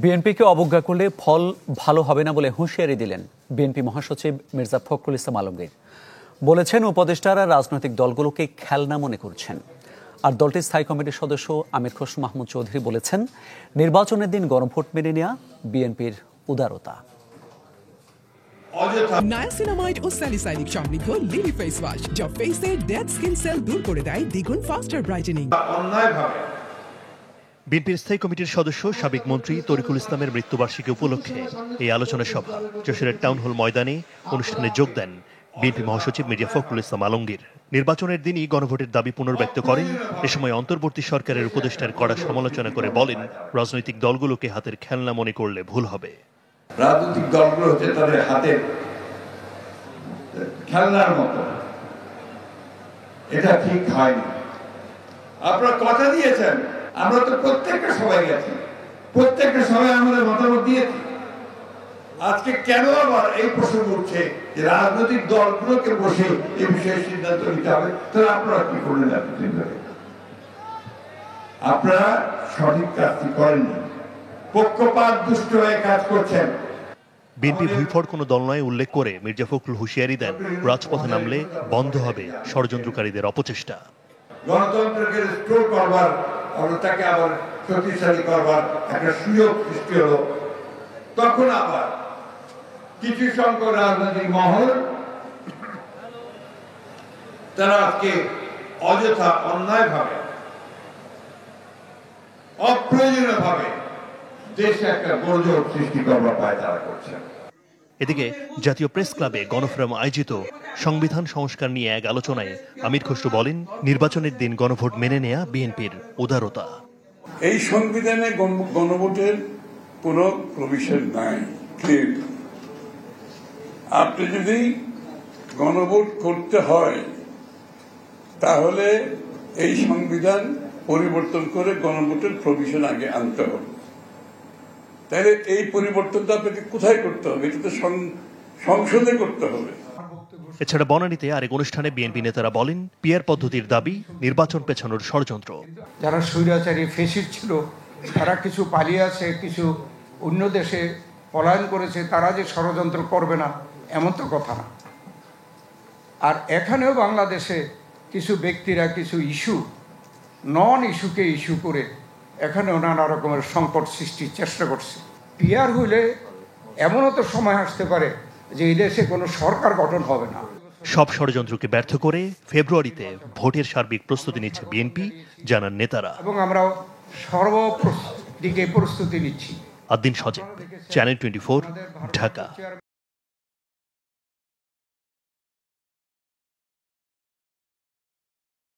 বিএনপিকে অবজ্ঞা করলে ফল ভালো হবে না বলে হুঁশিয়ারি দিলেন বিএনপি মহাসচিব মির্জা ফখরুল ইসলাম আলমগীর। বলেছেন, উপদেষ্টারা রাজনৈতিক দলগুলোকে খেলনা মনে করছেন। আর দলটির স্থায়ী কমিটির সদস্য আমির খসরু মাহমুদ চৌধুরী বলেছেন, নির্বাচনের দিন গণভোট মেনে নেওয়া বিএনপির উদারতা। নায়াসিনামাইড ও স্যালিসাইলিক সমৃদ্ধ লিলি ফেস ওয়াশ যা ফেসের ডেড স্কিন সেল দূর করে দেয় দ্বিগুণ ফাস্টার ব্রাইটেনিং। বিএনপির স্থায়ী কমিটির সদস্য সাবেক মন্ত্রী তরিকুল ইসলামের মৃত্যুবার্ষিকী উপলক্ষে এই আলোচনা সভা যশোরের টাউন হল ময়দানে অনুষ্ঠানে যোগ দেন বিএনপি মহাসচিব মির্জা ফখরুল ইসলাম আলমগীর। নির্বাচনের দিনই গণভোটের দাবি পুনর্ব্যক্ত করেন। এ সময় অন্তর্বর্তী সরকারের উপদেষ্টার কড়া সমালোচনা করে বলেন, রাজনৈতিক দলগুলোকে হাতের খেলনা মনে করলে ভুল হবে। রাজনৈতিক দলগুলো হচ্ছে তাদের হাতের খেলনার মতো, এটা ঠিক হয়নি। আপনারা কথা দিয়েছেন, আমরা তো প্রত্যেকটা সবাই গেছি, প্রত্যেকটা সবাই আমাদের মতামত দিয়েছি। আজকে কেন আবার এই প্রশ্ন উঠছে যে রাজনৈতিক দলগুলোকে বসে এই বিষয়ে সিদ্ধান্ত নিতে হবে? তাহলে আপনারা কি করলেন এতদিন ধরে? আপনারা সঠিক কাজটি করেননি, পক্ষপাত দুষ্ট হয়ে কাজ করছেন। বিএনপি ভুইফড় কোনো দল নয় উল্লেখ করে মির্জা ফখরুল হুঁশিয়ারি দেন, রাজপথে নামলে বন্ধ হবে ষড়যন্ত্রকারীদের অপচেষ্টা। গণতন্ত্রকে রিস্টোর করবার, তাকে আবার শক্তিশালী করবার একটা সুযোগ সৃষ্টি হলো। তখন আবার কিছু সংখ্যক রাজনৈতিক মহল তারা আজকে অযথা অন্যায়ভাবে অপ্রয়োজনীয়ভাবে দেশে একটা গোলযোগ সৃষ্টি করবার পায় তারা করছেন। এদিকে জাতীয় প্রেস ক্লাবে গণফোরাম আয়োজিত সংবিধান সংস্কার নিয়ে এক আলোচনায় আমির খসরু বলেন, নির্বাচনের দিন গণভোট মেনে নেয়া বিএনপির উদারতা। এই সংবিধানে গণভোটের কোন প্রভিশন নাই। আপনি যদি গণভোট করতে হয় তাহলে এই সংবিধান পরিবর্তন করে গণভোটের প্রভিশন আগে আনতে হবে। তাহলে এই পরিবর্তনটা আপনাকে কোথায় করতে হবে? এটা তো সংসদে করতে হবে। এছাড়া বনানীতে আরেক অনুষ্ঠানে বিএনপি নেতারা বলেন, পিয়ার পদ্ধতির দাবি নির্বাচন পেছানোর ষড়যন্ত্র। যারা স্বৈরাচারী ফ্যাসিস্ট ছিল তারা কিছু পালিয়ে আছে, কিছু অন্য দেশে পলায়ন করেছে, তারা যে ষড়যন্ত্র করবে না এমন তো কথা না। আর এখানেও বাংলাদেশে কিছু ব্যক্তিরা কিছু ইস্যু নন ইস্যুকে ইস্যু করে এখানেও নানা রকমের সংকট সৃষ্টির চেষ্টা করছে। পিয়ার হইলে এমনও তো সময় আসতে পারে যে এই দেশে কোনো সরকার গঠন হবে না। সব ষড়যন্ত্রকে ব্যর্থ করে ফেব্রুয়ারিতে ভোটের সার্বিক প্রস্তুতি নিচ্ছে বিএনপি, জানান নেতারা। এবং আমরা সর্বদিকে প্রস্তুতি নিচ্ছি। আদ্দিন সজীব, চ্যানেল 24, ঢাকা।